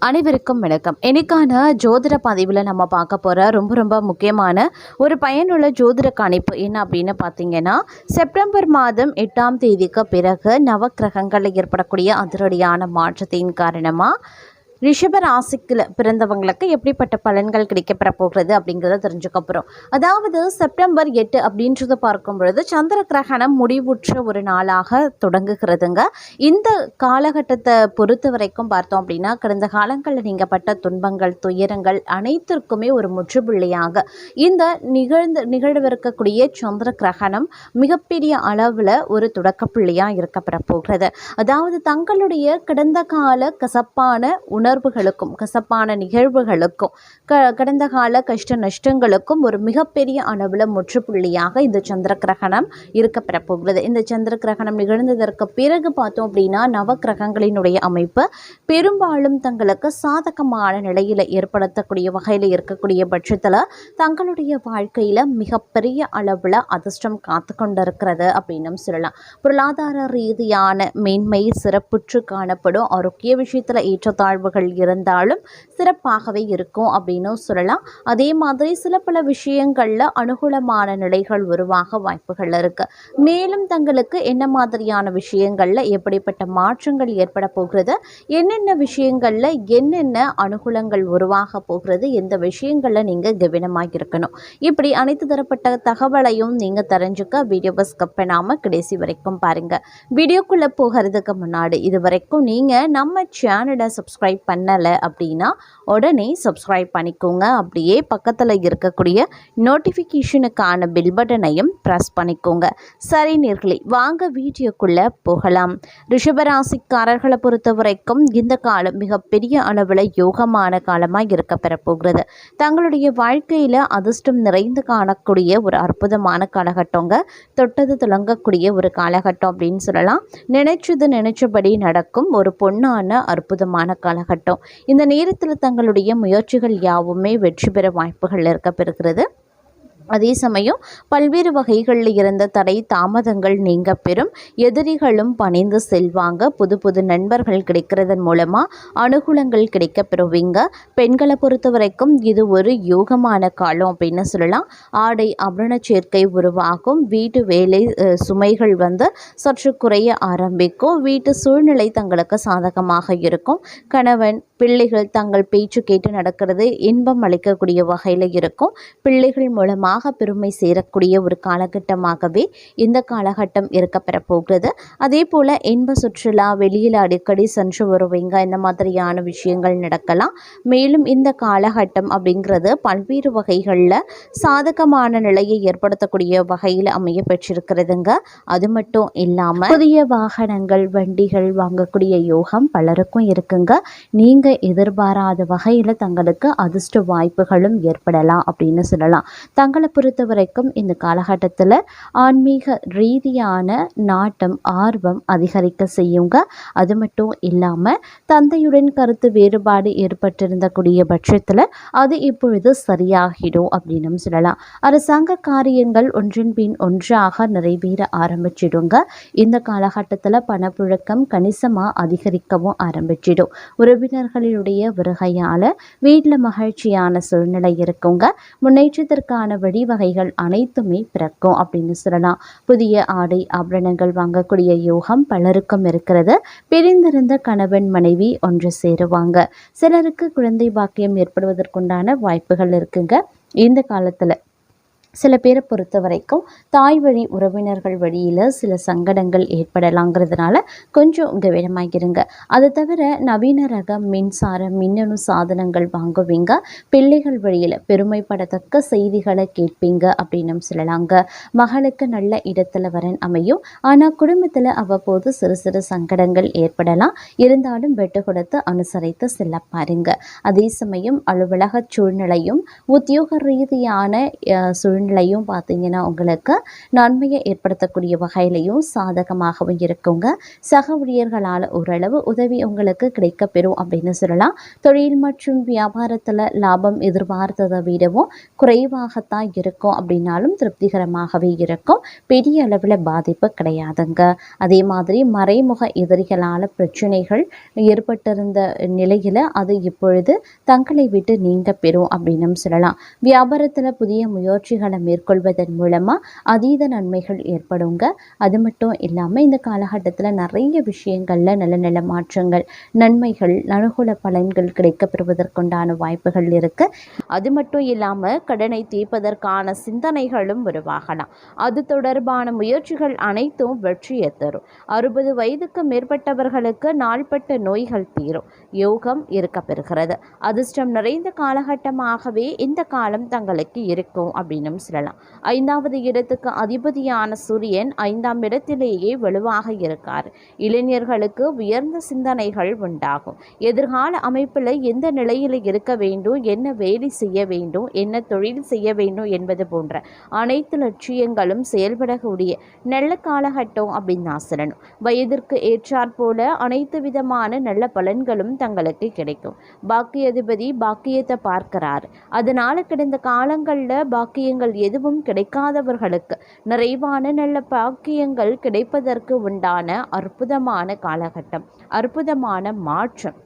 அனைவருக்கும் வணக்கம். இன்னைக்கான ஜோதிட பதிவில் நம்ம பார்க்க போகிற ரொம்ப முக்கியமான ஒரு பயனுள்ள ஜோதிட கணிப்பு என்ன அப்படின்னு பார்த்தீங்கன்னா, செப்டம்பர் மாதம் 8ஆம் தேதிக்கு பிறகு நவக்கிரகங்களில் ஏற்படக்கூடிய அதிரடியான மாற்றத்தின் காரணமாக ரிஷப ராசிக்குள்ள பிறந்தவங்களுக்கு எப்படிப்பட்ட பலன்கள் கிடைக்கப்பெற போகிறது அப்படிங்கிறத தெரிஞ்சுக்க போகிறோம். அதாவது செப்டம்பர் 8 அப்படின்றத பார்க்கும் பொழுது சந்திர கிரகணம் முடிவுற்ற ஒரு நாளாக தொடங்குகிறதுங்க. இந்த காலகட்டத்தை பொறுத்த வரைக்கும் பார்த்தோம் அப்படின்னா, கடந்த காலங்களில் நீங்கள் பட்ட துன்பங்கள் துயரங்கள் அனைத்திற்குமே ஒரு முற்றுப்புள்ளியாக இந்த நிகழவிருக்கக்கூடிய சந்திர கிரகணம் மிகப்பெரிய அளவில் ஒரு தொடக்கப்புள்ளியாக இருக்கப்பெற போகிறது. அதாவது தங்களுடைய கடந்த கால கசப்பான உணர்வுகளுக்கும் கசப்பான நிகழ்வுகளுக்கும் கடந்த கால கஷ்ட நஷ்டங்களுக்கும் ஒரு மிகப்பெரிய அளவில் முற்றுப்புள்ளியாக இந்த சந்திர கிரகணம் இருக்கப்பெற போகிறது. இந்த சந்திர கிரகணம் நிகழ்ந்ததற்கு பிறகு பார்த்தோம் அப்படின்னா, நவ கிரகங்களினுடைய அமைப்பு பெரும்பாலும் தங்களுக்கு சாதகமான நிலையில் ஏற்படுத்தக்கூடிய வகையில் இருக்கக்கூடிய பட்சத்தில் தங்களுடைய வாழ்க்கையில் மிகப்பெரிய அளவில் அதிர்ஷ்டம் காத்து கொண்டிருக்கிறது அப்படின்னு சொல்லலாம். பொருளாதார ரீதியான மேன்மை சிறப்புற்று காணப்படும். ஆரோக்கிய விஷயத்தில் ஏற்றத்தாழ்வுகள் இருந்தாலும் சிறப்பாகவே இருக்கும் அப்படின்னு சொல்லலாம். அதே மாதிரி சில பல விஷயங்கள்ல அனுகூலமான நிலைகள் உருவாக வாய்ப்புகள் இருக்கு. மேலும் தங்களுக்கு என்ன மாதிரியான விஷயங்கள்ல எப்படிப்பட்ட மாற்றங்கள் ஏற்பட போகிறது, என்னென்ன விஷயங்கள்ல என்னென்ன அனுகூலங்கள் உருவாக போகிறது, எந்த விஷயங்கள்ல நீங்க கவனமாக இருக்கணும், இப்படி அனைத்து தரப்பட்ட தகவலையும் நீங்க தெரிஞ்சுக்க வீடியோவை ஸ்கிப் பண்ணாம கடைசி வரைக்கும் பாருங்க. வீடியோக்குள்ள போகிறதுக்கு முன்னாடி இது வரைக்கும் நீங்க நம்ம சேனலை சப்ஸ்கிரைப் பண்ணலை அப்படின்னா உடனே சப்ஸ்கிரைப் பண்ணிக்கோங்க. அப்படியே பக்கத்தில் இருக்கக்கூடிய நோட்டிஃபிகேஷனுக்கான பில் பட்டனையும் ப்ரெஸ் பண்ணிக்கோங்க. சரி நேர்களே, வாங்க வீடியோக்குள்ளே போகலாம். ரிஷபராசிக்காரர்களை பொறுத்த வரைக்கும் இந்த காலம் மிகப்பெரிய அளவில் யோகமான காலமாக இருக்க பெறப்போகிறது. தங்களுடைய வாழ்க்கையில் அதிர்ஷ்டம் நிறைந்து காணக்கூடிய ஒரு அற்புதமான காலகட்டங்க. தொட்டது தொடங்கக்கூடிய ஒரு காலகட்டம் அப்படின்னு சொல்லலாம். நினைச்சபடி நடக்கும் ஒரு பொன்னான அற்புதமான காலகட்டம். இந்த நேரத்தில் தங்களுடைய முயற்சிகள் யாவுமே வெற்றி பெற வாய்ப்புகள் இருக்க பெறுகிறது. அதே சமயம் பல்வேறு வகைகளில் இருந்த தடை தாமதங்கள் நீங்க பெறும். எதிரிகளும் பணிந்து செல்வாங்க. புது நண்பர்கள் கிடைக்கிறதன் மூலமாக அனுகூலங்கள் கிடைக்க பெறுவீங்க. பெண்களை பொறுத்த வரைக்கும் இது ஒரு யோகமான காலம் அப்படின்னு சொல்லலாம். ஆடை ஆபரண சேர்க்கை உருவாகும். வீட்டு வேலை சுமைகள் சற்று குறைய ஆரம்பிக்கும். வீட்டு சூழ்நிலை தங்களுக்கு சாதகமாக இருக்கும். கணவன் பிள்ளைகள் தங்கள் பேச்சு கேட்டு நடக்கிறது இன்பம் அளிக்கக்கூடிய வகையில் இருக்கும். பிள்ளைகள் மூலமாக பெருமை சேரக்கூடிய ஒரு காலகட்டமாகவே இந்த காலகட்டம் இருக்க பெறப்போகிறது. அதே போல் இன்ப சுற்றுலா, வெளியில் அடிக்கடி சென்று வருவீங்க, இந்த மாதிரியான விஷயங்கள் நடக்கலாம். மேலும் இந்த காலகட்டம் அப்படிங்கிறது பல்வேறு வகைகளில் சாதகமான நிலையை ஏற்படுத்தக்கூடிய வகையில் அமைய பெற்றிருக்கிறதுங்க. அது மட்டும் இல்லாமல் புதிய வாகனங்கள் வண்டிகள் வாங்கக்கூடிய யோகம் பலருக்கும் இருக்குங்க. நீங்கள் எதிர்பாராத வகையில் தங்களுக்கு அதிர்ஷ்ட வாய்ப்புகளும் ஏற்படலாம் அப்படின்னு சொல்லலாம். தங்களை பொறுத்த வரைக்கும் இந்த காலகட்டத்தில் ஆன்மீக ரீதியான நாட்டம் ஆர்வம் அதிகரிக்க செய்யுங்க. அது மட்டும் இல்லாமல் தந்தையுடன் கருத்து வேறுபாடு ஏற்பட்டிருந்தக்கூடிய பட்சத்தில் அது இப்பொழுது சரியாகிடும் அப்படின்னு சொல்லலாம். அரசாங்க காரியங்கள் ஒன்றின் பின் ஒன்றாக நிறைவேற ஆரம்பிச்சிடுங்க. இந்த காலகட்டத்தில் பணப்புழக்கம் கணிசமாக அதிகரிக்கவும் ஆரம்பிச்சிடும். உறவினர்களுடைய வருகையால் வீட்டில் மகிழ்ச்சியான சூழ்நிலை இருக்குங்க. முன்னேற்றத்திற்கான வழிவகைகள் அனைத்துமே பிறக்கும் அப்படின்னு சொல்லலாம். புதிய ஆடை ஆபரணங்கள் வாங்கக்கூடிய யோகம் பலருக்கும் இருக்கிறது. பிரிந்திருந்த கணவன் மனைவி ஒன்று சேருவாங்க. சிலருக்கு குழந்தை பாக்கியம் ஏற்படுவதற்குண்டான வாய்ப்புகள் இருக்குங்க. இந்த காலத்தில் சில பேரை பொறுத்த வரைக்கும் தாய் வழி உறவினர்கள் வழியில் சில சங்கடங்கள் ஏற்படலாங்கிறதுனால கொஞ்சம் கவனமாகிருங்க. அதை தவிர நவீன ரக மின்சார மின்னணு சாதனங்கள் வாங்குவீங்க. பிள்ளைகள் வழியில் பெருமைப்படத்தக்க செய்திகளை கேட்பீங்க அப்படின்னு சொல்லலாங்க. மகளுக்கு நல்ல இடத்துல வரன் அமையும். ஆனால் குடும்பத்தில் அவ்வப்போது சிறு சங்கடங்கள் ஏற்படலாம். இருந்தாலும் வெட்டு கொடுத்து அனுசரித்து செல்ல பாருங்க. அதே சமயம் அலுவலக சூழ்நிலையும் உத்தியோக ரீதியான சூழ்நிலை நலன்லையும் பார்த்தீங்கன்னா உங்களுக்கு நன்மையை ஏற்படுத்தக்கூடிய வகையிலையும் சாதகமாகவும் இருக்குங்க. சக ஊழியர்களால் ஓரளவு உதவி உங்களுக்கு கிடைக்கப்பெறும் அப்படின்னு சொல்லலாம். தொழில் மற்றும் வியாபாரத்தில் லாபம் எதிர்பார்த்ததை விடவும் குறைவாகத்தான் இருக்கும் அப்படின்னாலும் திருப்திகரமாகவே இருக்கும். பெரிய அளவில் பாதிப்பு கிடையாதுங்க. அதே மாதிரி மறைமுக எதிரிகளால் பிரச்சனைகள் ஏற்பட்டிருந்த நிலையில் அது இப்பொழுது தங்களை விட்டு நீங்க பெறும் அப்படின்னு சொல்லலாம். வியாபாரத்தில் புதிய முயற்சிகளை மேற்கொள்வதன் மூலமாக அதீத நன்மைகள் ஏற்படுங்க. அது மட்டும் இல்லாமல் இந்த காலகட்டத்தில் நிறைய விஷயங்களில் நல்ல நல்ல மாற்றங்கள், நன்மைகள், அனுகூல பலன்கள் கிடைக்கப்பெறுவதற்குண்டான வாய்ப்புகள் இருக்குது. அது மட்டும் இல்லாமல் கடனை தீர்ப்பதற்கான சிந்தனைகளும் உருவாகலாம். அது தொடர்பான முயற்சிகள் அனைத்தும் வெற்றியை தரும். 60 வயதுக்கு மேற்பட்டவர்களுக்கு நாள்பட்ட நோய்கள் தீரும். யோகம் இருக்கப்பெறுகிறது. அதிர்ஷ்டம் நிறைந்த காலகட்டமாகவே இந்த காலம் தங்களுக்கு இருக்கும் அப்படின்னு சொல்லலாம். 5வது இடத்துக்கு அதிபதியான சூரியன் 5ஆம் இடத்திலேயே வலுவாக இருக்கார். இளைஞர்களுக்கு உயர்ந்த சிந்தனைகள் உண்டாகும். எதிர்கால அமைப்பில் எந்த நிலையில் இருக்க வேண்டும், என்ன வேலை செய்ய வேண்டும், என்ன தொழில் செய்ய வேண்டும் என்பது போன்ற அனைத்து லட்சியங்களும் செயல்படக்கூடிய நல்ல காலகட்டம் அப்படின்னு நான் சொல்லணும். வயதிற்கு ஏற்றாற் போல அனைத்து விதமான நல்ல பலன்களும் தங்களுக்கு கிடைக்கும். பாக்கியாதிபதி பாக்கியத்தை பார்க்கிறார். அதனால கடந்த காலங்களில் பாக்கியங்கள் எதுவும் கிடைக்காதவர்களுக்கு நிறைவான நல்ல பாக்கியங்கள் கிடைப்பதற்கு உண்டான அற்புதமான காலகட்டம், அற்புதமான மாற்றம்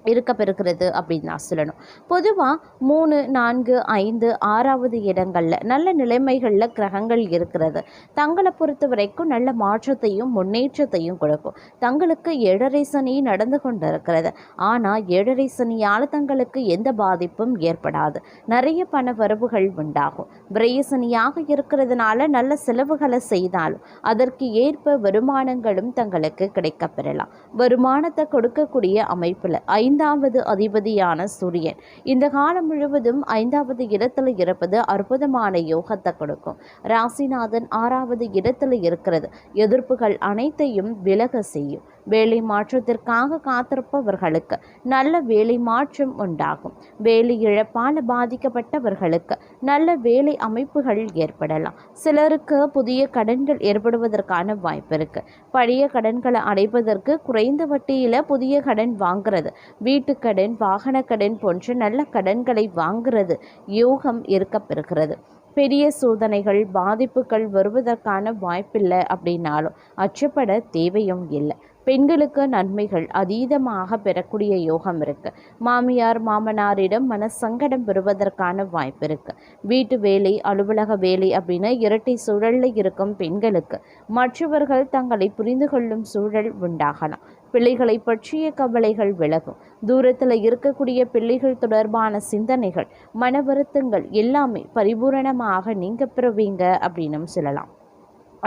இருக்கப்பெறுகிறது அப்படின்னு நான் சொல்லணும். பொதுவாக 3, 4, 5, 6வது இடங்களில் நல்ல நிலைமைகளில் கிரகங்கள் இருக்கிறது தங்களை பொறுத்த வரைக்கும் நல்ல மாற்றத்தையும் முன்னேற்றத்தையும் கொடுக்கும். தங்களுக்கு 7.5 சனி நடந்து கொண்டு இருக்கிறது. ஆனால் 7.5 சனியால் தங்களுக்கு எந்த பாதிப்பும் ஏற்படாது. நிறைய பண வரவுகள் உண்டாகும். விரய சனியாக இருக்கிறதுனால நல்ல செலவுகளை செய்தாலும் அதற்கு ஏற்ப வருமானங்களும் தங்களுக்கு கிடைக்கப்பெறலாம். வருமானத்தை கொடுக்கக்கூடிய அமைப்பில் 5வது அதிபதியான சூரியன் இந்த காலம் முழுவதும் 5வது இடத்துல இருப்பது அற்புதமான யோகத்தை கொடுக்கும். ராசிநாதன் 6வது இடத்துல இருக்கிறது எதிர்ப்புகள் அனைத்தையும் விலக செய்யும். வேலை மாற்றத்திற்காக காத்திருப்பவர்களுக்கு நல்ல வேலை மாற்றம் உண்டாகும். வேலை இழப்பால் பாதிக்கப்பட்டவர்களுக்கு நல்ல வேலை அமைப்புகள் ஏற்படலாம். சிலருக்கு புதிய கடன்கள் ஏற்படுவதற்கான வாய்ப்பு இருக்கு. பழைய கடன்களை அடைப்பதற்கு குறைந்த வட்டியில் புதிய கடன் வாங்குறது, வீட்டுக்கடன், வாகன கடன் போன்ற நல்ல கடன்களை வாங்குறது யோகம் இருக்கப்பெறுகிறது. பெரிய சோதனைகள், பாதிப்புகள் வருவதற்கான வாய்ப்பில்லை அப்படின்னாலும் அச்சப்பட தேவையும் இல்லை. பெண்களுக்கு நன்மைகள் அதீதமாக பெறக்கூடிய யோகம் இருக்கு. மாமியார் மாமனாரிடம் மனசங்கடம் பெறுவதற்கான வாய்ப்பு இருக்கு. வீட்டு வேலை, அலுவலக வேலை அப்படின்னு இரட்டை சூழலில் இருக்கும் பெண்களுக்கு மற்றவர்கள் தங்களை புரிந்து கொள்ளும் சூழல் உண்டாகலாம். பிள்ளைகளை பற்றிய கவலைகள் விலகும். தூரத்தில் இருக்கக்கூடிய பிள்ளைகள் தொடர்பான சிந்தனைகள், மன வருத்தங்கள் எல்லாமே பரிபூரணமாக நீங்க பெறுவீங்க அப்படின்னு சொல்லலாம்.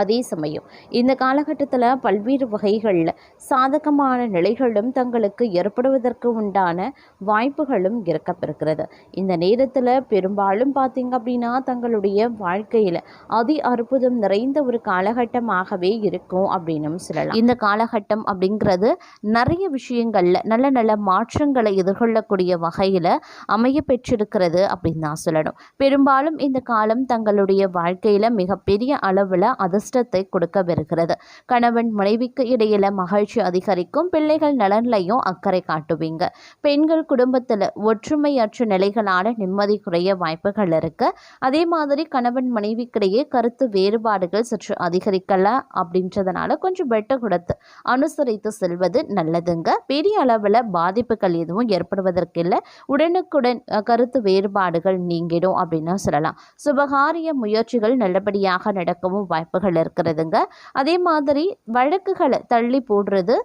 அதே சமயம் இந்த காலகட்டத்தில் பல்வேறு வகைகளில் சாதகமான நிலைகளும் தங்களுக்கு ஏற்படுவதற்கு உண்டான வாய்ப்புகளும் இருக்கப்பெறுகிறது. இந்த நேரத்தில் பெரும்பாலும் பார்த்திங்க அப்படின்னா தங்களுடைய வாழ்க்கையில் அதி அற்புதம் நிறைந்த ஒரு காலகட்டமாகவே இருக்கும் அப்படின்னு சொல்லலாம். இந்த காலகட்டம் அப்படிங்கிறது நிறைய விஷயங்களில் நல்ல நல்ல மாற்றங்களை எதிர்கொள்ளக்கூடிய வகையில் அமைய பெற்றிருக்கிறது அப்படின்னு நான் சொல்லணும். பெரும்பாலும் இந்த காலம் தங்களுடைய வாழ்க்கையில் மிகப்பெரிய அளவில் அதிர்ஷ்டத்தை கொடுக்க வருகிறது. கணவன் மனைவிக்கு இடையில மகிழ்ச்சி அதிகரிக்கும். பிள்ளைகள் நலன்லையும் அக்கறை காட்டுவீங்க. பெண்கள் குடும்பத்தில் ஒற்றுமையற்ற நிலைகளான நிம்மதி குறைய வாய்ப்புகள் இருக்கு. அதே மாதிரி கணவன் மனைவிக்கிடையே கருத்து வேறுபாடுகள் சற்று அதிகரிக்கல அப்படின்றதுனால கொஞ்சம் வெட்ட கொடுத்து அனுசரித்து செல்வது நல்லதுங்க. பெரிய அளவில் பாதிப்புகள் எதுவும் ஏற்படுவதற்கு இல்லை. உடனுக்குடன் கருத்து வேறுபாடுகள் நீங்கிடும் அப்படின்னு சொல்லலாம். சுபகாரிய முயற்சிகள் நல்லபடியாக நடக்கவும் வாய்ப்புகள் இருக்கிறதுங்க. அதே மாதிரி வழக்குகளை தள்ளி போடுறது,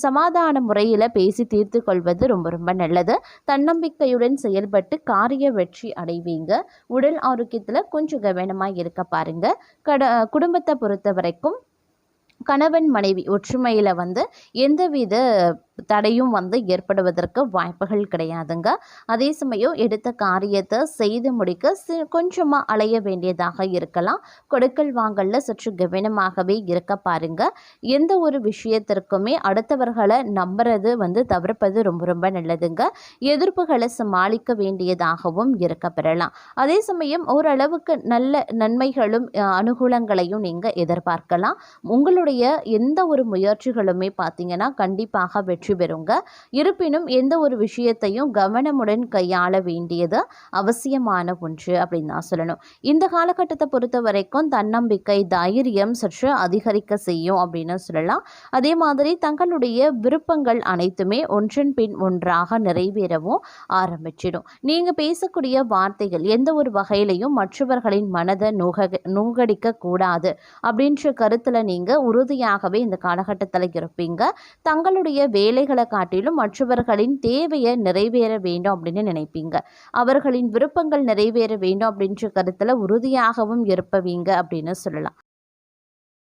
சமாதான முறையில் பேசி தீர்த்து கொள்வது ரொம்ப ரொம்ப நல்லது. தன்னம்பிக்கையுடன் செயல்பட்டு காரிய வெற்றி அடைவீங்க. உடல் ஆரோக்கியத்தில் கொஞ்சம் கவனமாக இருக்க பாருங்க. குடும்பத்தை பொறுத்த வரைக்கும் கணவன் மனைவி ஒற்றுமையில் எந்தவித தடையும் வந்து ஏற்படுவதற்கு வாய்ப்புகள் கிடையாதுங்க. அதே சமயம் எடுத்த காரியத்தை செய்து முடிக்க கொஞ்சமாக அலைய வேண்டியதாக இருக்கலாம். கொடுக்கல் வாங்கல்ல சற்று கவனமாகவே இருக்க பாருங்க. எந்த ஒரு விஷயத்திற்குமே அடுத்தவர்களை நம்புறது வந்து தவிர்ப்பது ரொம்ப ரொம்ப நல்லதுங்க. எதிர்ப்புகளை சமாளிக்க வேண்டியதாகவும் இருக்க பெறலாம். அதே சமயம் ஓரளவுக்கு நல்ல நன்மைகளும் அனுகூலங்களையும் நீங்கள் எதிர்பார்க்கலாம். உங்களுடைய எந்த ஒரு முயற்சிகளுமே பார்த்தீங்கன்னா கண்டிப்பாக வெற்றி பெறுங்க. இருப்பினும் எந்த ஒரு விஷயத்தையும் கவனமுடன் கையாள வேண்டியது அவசியமான ஒன்று அப்படின்னு தான் சொல்லணும். இந்த காலகட்டத்தை பொறுத்த வரைக்கும் தன்னம்பிக்கை, தைரியம் சற்று அதிகரிக்க செய்யும் அப்படின்னு சொல்லலாம். அதே மாதிரி தங்களுடைய விருப்பங்கள் அனைத்துமே ஒன்றன் பின் ஒன்றாக நிறைவேறவும் ஆரம்பிச்சிடும். நீங்கள் பேசக்கூடிய வார்த்தைகள் எந்த ஒரு வகையிலையும் மற்றவர்களின் மனதை நோகடிக்க கூடாது அப்படின்ற கருத்தில் நீங்கள் உறுதியாகவே இந்த காலகட்டத்தில் இருப்பீங்க. தங்களுடைய வேலைகளை காட்டிலும் மற்றவர்களின் தேவையை நிறைவேற வேண்டும் அப்படின்னு நினைப்பீங்க. அவர்களின் விருப்பங்கள் நிறைவேற வேண்டும் அப்படின்ற கருத்தில் உறுதியாகவும் இருப்பவீங்க அப்படின்னு சொல்லலாம்.